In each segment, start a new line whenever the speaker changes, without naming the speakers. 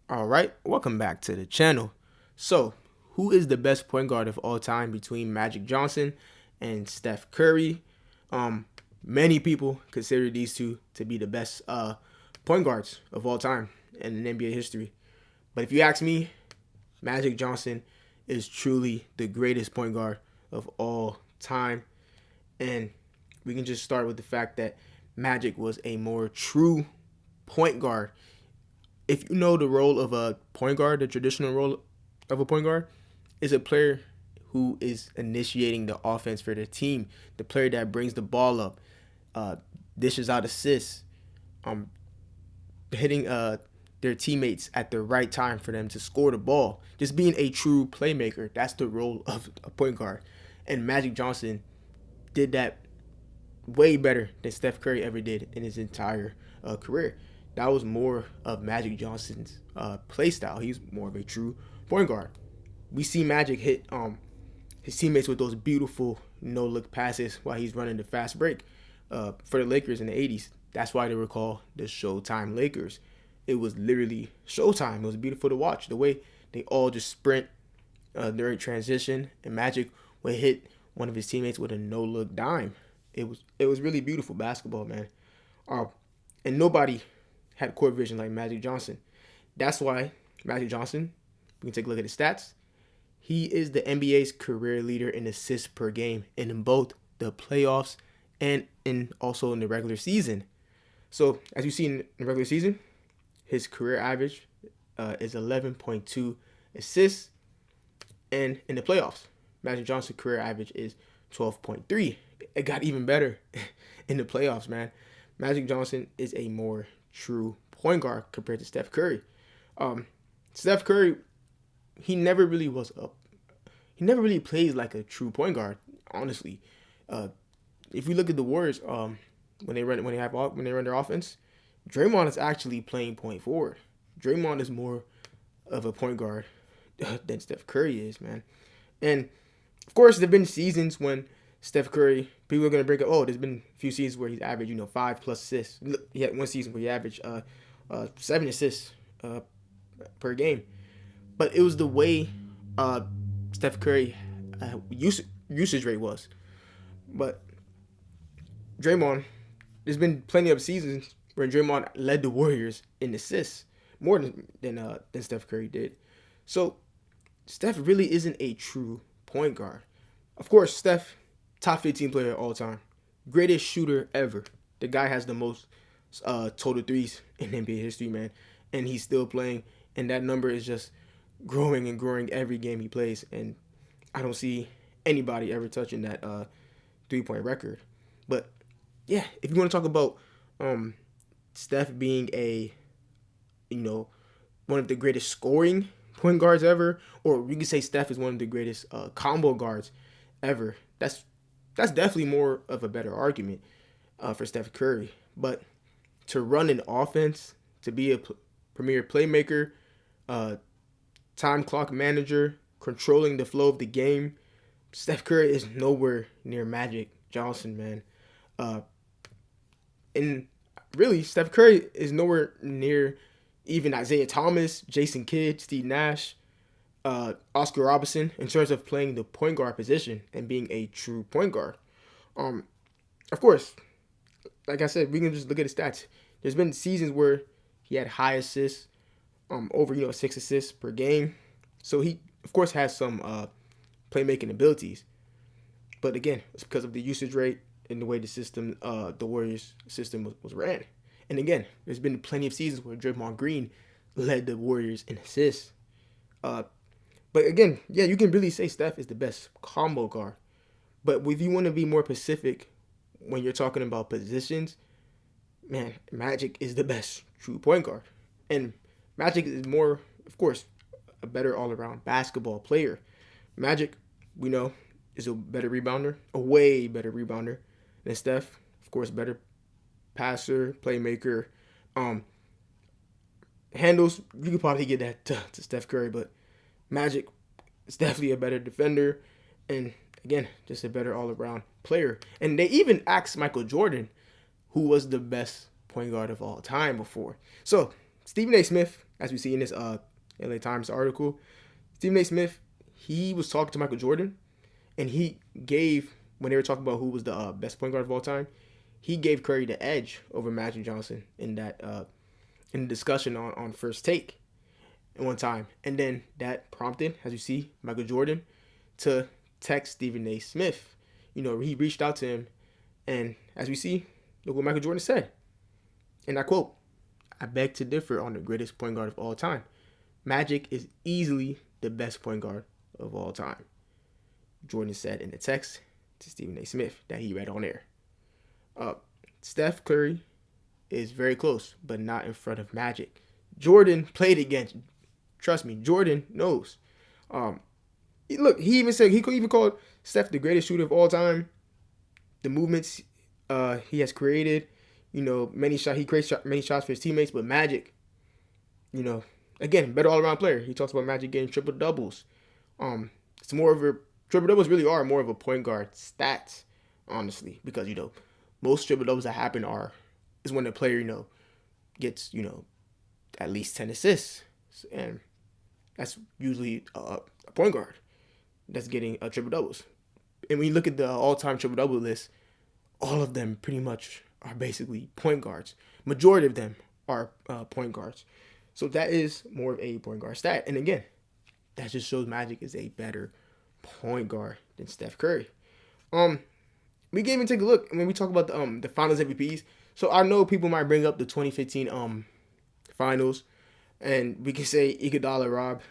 All right, welcome back to the channel. So, who is the best point guard of all time between Magic Johnson and Steph Curry? Um, Many people consider these two to be the best point guards of all time in NBA history. But if you ask me, Magic Johnson is truly the greatest point guard of all time. And we can just start with the fact that Magic was a more true point guard. If you know the role of a point guard, the traditional role of a point guard is a player who is initiating the offense for the team, the player that brings the ball up, uh, dishes out assists, um, hitting their teammates at the right time for them to score the ball. Just being a true playmaker. That's the role of a point guard. And Magic Johnson did that way better than Steph Curry ever did in his entire career. That was more of Magic Johnson's play style. He's more of a true point guard. We see Magic hit his teammates with those beautiful no look passes while he's running the fast break for the Lakers in the 80s. That's why they were called the Showtime Lakers. It was literally Showtime. It was beautiful to watch. The way they all just sprint during transition, and Magic would hit one of his teammates with a no look dime. It was really beautiful basketball, man. Uh, and nobody had court vision like Magic Johnson. That's why Magic Johnson, we can take a look at his stats. He is the NBA's career leader in assists per game in both the playoffs and in also in the regular season. So as you see in the regular season, his career average is 11.2 assists, and in the playoffs, Magic Johnson's career average is 12.3. It got even better in the playoffs, man. Magic Johnson is a more true point guard compared to Steph Curry. Steph Curry, he never really was a he never really plays like a true point guard. Honestly, uh, if you look at the Warriors, when they run their offense, Draymond is actually playing point forward. Draymond is more of a point guard than Steph Curry is, man. And of course, there've been seasons when Steph Curry, people are gonna break up. Oh, there's been a few seasons where he's averaged, 5+ assists. He had one season where he averaged 7 assists uh, per game. But it was the way uh, Steph Curry usage rate was. But Draymond, there's been plenty of seasons where Draymond led the Warriors in assists more than Steph Curry did. So Steph really isn't a true point guard. Of course, Steph, top 15 player of all time, greatest shooter ever. The guy has the most total threes in NBA history, man, and he's still playing. And that number is just growing and growing every game he plays. And I don't see anybody ever touching that 3-point record. But yeah, if you want to talk about um, Steph being you know, one of the greatest scoring point guards ever, or we can say Steph is one of the greatest combo guards ever. That's definitely more of a better argument for Steph Curry. But to run an offense, to be a premier playmaker, uh, time clock manager, controlling the flow of the game, Steph Curry is nowhere near Magic Johnson, man. Uh, and really, Steph Curry is nowhere near even Isaiah Thomas, Jason Kidd, Steve Nash, Oscar Robertson in terms of playing the point guard position and being a true point guard. Um, of course, like I said, we can just look at his stats. There's been seasons where he had high assists, over 6 assists per game. So he, of course, has some playmaking abilities. But again, it's because of the usage rate and the way the Warriors system was ran. And again, there's been plenty of seasons where Draymond Green led the Warriors in assists. Uh, but again, yeah, you can really say Steph is the best combo guard. But if you want to be more specific when you're talking about positions, man, Magic is the best true point guard. And Magic is more, of course, a better all around basketball player. Magic, we know, is a better rebounder, a way better rebounder than Steph. Of course, better passer, playmaker. Um, Handles, you could probably get that to Steph Curry, but Magic is definitely a better defender. And again, just a better all around player. And they even asked Michael Jordan, who was the best point guard of all time before. So Stephen A. Smith, as we see in this LA Times article, Stephen A. Smith, he was talking to Michael Jordan, and he gave, when they were talking about who was the best point guard of all time, he gave Curry the edge over Magic Johnson in that in the discussion on First Take at one time. And then that prompted, as you see, Michael Jordan to text Stephen A. Smith. He reached out to him, and as we see, look what Michael Jordan said. And I quote, "I beg to differ on the greatest point guard of all time. Magic is easily the best point guard of all time," Jordan said in the text to Stephen A. Smith that he read on air. Steph Curry is very close, but not in front of Magic. Jordan played against. Trust me, Jordan knows. Look, he even said he could even call Steph the greatest shooter of all time. The movements he has created, many shots. He creates many shots for his teammates, but Magic, again, better all around player. He talks about Magic getting triple doubles. It's more of a triple doubles really are more of a point guard stats, honestly, because most triple doubles that happen is when the player gets at least 10 assists, and that's usually a point guard that's getting triple doubles. And when you look at the all-time triple double list, all of them pretty much are basically point guards. Majority of them are point guards. So that is more of a point guard stat. And again, that just shows Magic is a better point guard than Steph Curry. We can even take a look when we talk about the Finals MVPs. So I know people might bring up the 2015 Finals, and we can say Iguodala robbed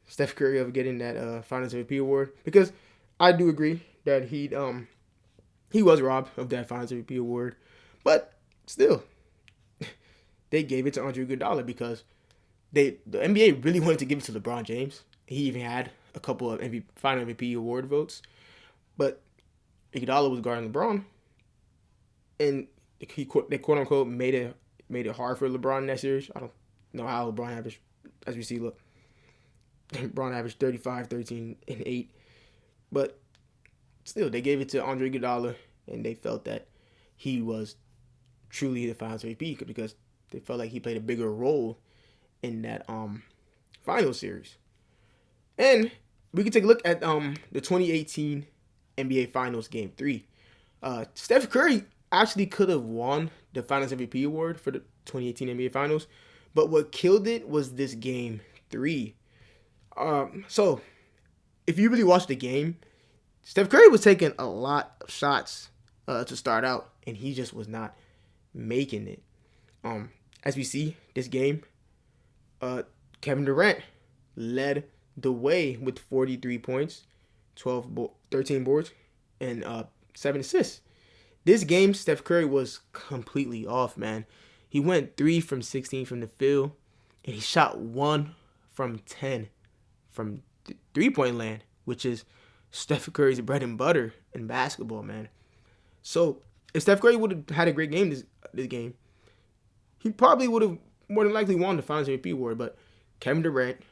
Steph Curry of getting that Finals MVP award, because I do agree that he was robbed of that Finals MVP award, but still, they gave it to Andre Iguodala because the NBA really wanted to give it to LeBron James. He even had a couple of Final MVP award votes, but Iguodala was guarding LeBron, and they quote unquote made it hard for LeBron in that series. I don't know how LeBron averaged, as we see, look, LeBron averaged 35, 13, and 8, but still they gave it to Andre Iguodala, and they felt that he was truly the Finals MVP because they felt like he played a bigger role in that final series. And we can take a look at the 2018 NBA Finals Game 3. Steph Curry actually could have won the Finals MVP award for the 2018 NBA Finals, but what killed it was this Game 3. So, if you really watch the game, Steph Curry was taking a lot of shots to start out, and he just was not making it. As we see this game, Kevin Durant led the way with 43 points, 13 boards, and 7 assists. This game, Steph Curry was completely off, man. He went 3 from 16 from the field, and he shot 1 from 10 from three-point land, which is Steph Curry's bread and butter in basketball, man. So if Steph Curry would have had a great game this game, he probably would have more than likely won the Finals MVP award. But Kevin Durant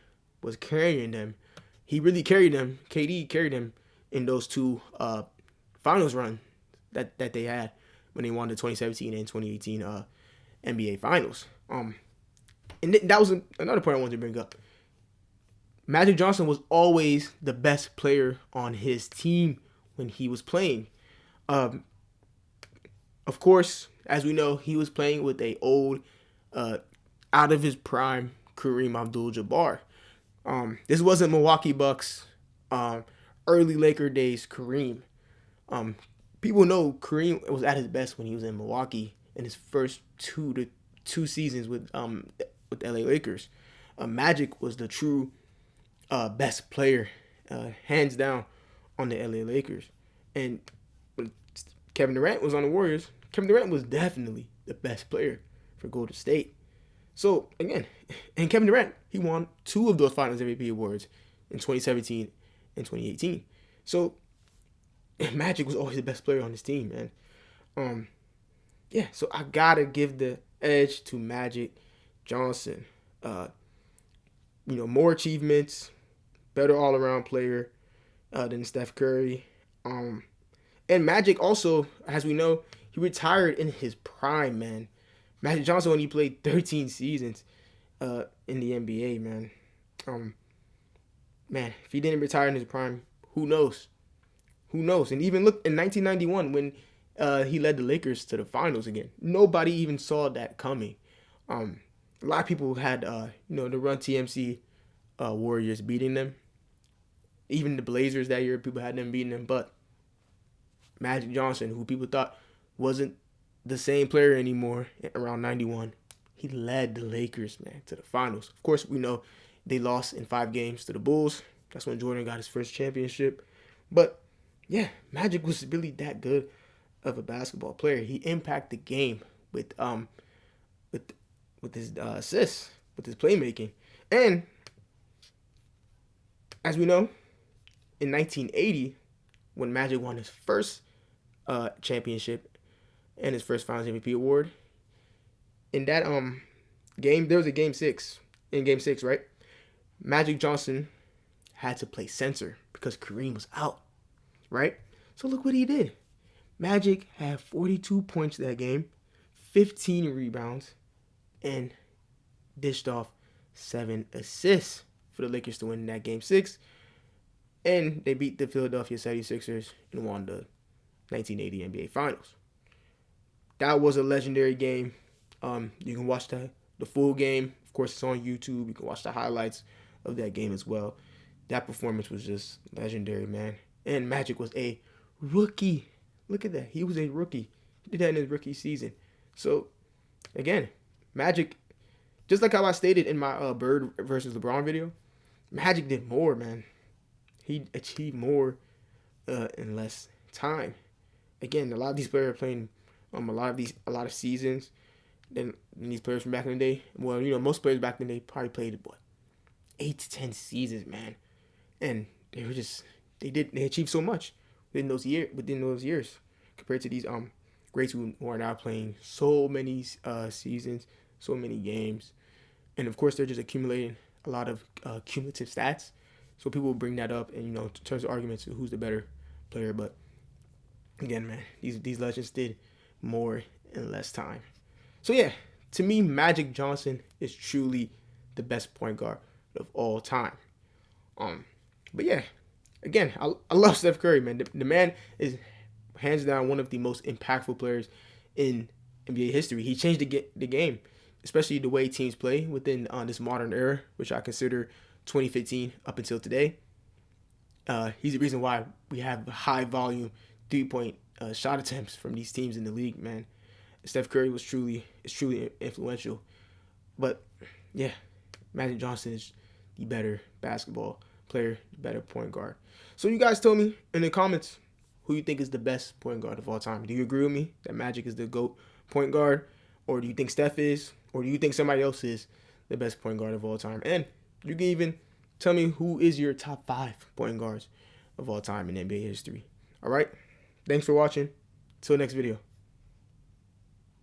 was carrying them. He really carried them. KD carried them in those two finals run that they had when they won the 2017 and 2018 NBA Finals. And that was another point I wanted to bring up. Magic Johnson was always the best player on his team when he was playing. Of course, as we know, he was playing with a old, out of his prime Kareem Abdul-Jabbar. This wasn't Milwaukee Bucks, early Laker days Kareem. People know Kareem was at his best when he was in Milwaukee in his first two seasons with the LA Lakers. Magic was the true best player, hands down, on the LA Lakers. And when Kevin Durant was on the Warriors, Kevin Durant was definitely the best player for Golden State. So, again, and Kevin Durant, he won 2 of those Finals MVP awards in 2017 and 2018. So, Magic was always the best player on his team, man. So I gotta give the edge to Magic Johnson. More achievements, better all-around player than Steph Curry. And Magic also, as we know, he retired in his prime, man. Magic Johnson only played 13 seasons in the NBA, man. Man, if he didn't retire in his prime, who knows? Who knows? And even look in 1991 when he led the Lakers to the finals again. Nobody even saw that coming. A lot of people had the Run TMC Warriors beating them. Even the Blazers that year, people had them beating them. But Magic Johnson, who people thought wasn't the same player anymore around 91, he led the Lakers, man, to the finals. Of course, we know they lost in 5 games to the Bulls. That's when Jordan got his first championship. But yeah, Magic was really that good of a basketball player. He impacted the game with his assists, with his playmaking. And as we know, in 1980, when Magic won his first championship and his first Finals MVP award, in that game, there was a game 6. In game 6, right? Magic Johnson had to play center because Kareem was out, right? So look what he did. Magic had 42 points that game, 15 rebounds, and dished off 7 assists for the Lakers to win that game 6. And they beat the Philadelphia 76ers and won the 1980 NBA Finals. That was a legendary game. You can watch the full game. Of course, it's on YouTube. You can watch the highlights of that game as well. That performance was just legendary, man. And Magic was a rookie. Look at that. He was a rookie. He did that in his rookie season. So, again, Magic, just like how I stated in my Bird versus LeBron video, Magic did more, man. He achieved more in less time. Again, a lot of these players are playing a lot of seasons than these players from back in the day. Well, most players back in the day probably played 8 to 10 seasons, man. And they achieved so much within those years compared to these greats who are now playing so many seasons, so many games. And of course, they're just accumulating a lot of cumulative stats. So people will bring that up and, in terms of arguments of who's the better player. But again, man, these legends did more in less time. So yeah, to me, Magic Johnson is truly the best point guard of all time. But yeah, again, I love Steph Curry, man. The man is hands down one of the most impactful players in NBA history. He changed the game, especially the way teams play within this modern era, which I consider 2015 up until today. He's the reason why we have high volume 3-point shot attempts from these teams in the league, man. Steph Curry is truly influential. But yeah, Magic Johnson is the better basketball player, the better point guard. So you guys tell me in the comments who you think is the best point guard of all time. Do you agree with me that Magic is the GOAT point guard? Or do you think Steph is? Or do you think somebody else is the best point guard of all time? And you can even tell me who is your top 5 point guards of all time in NBA history. All right? Thanks for watching. Till next video.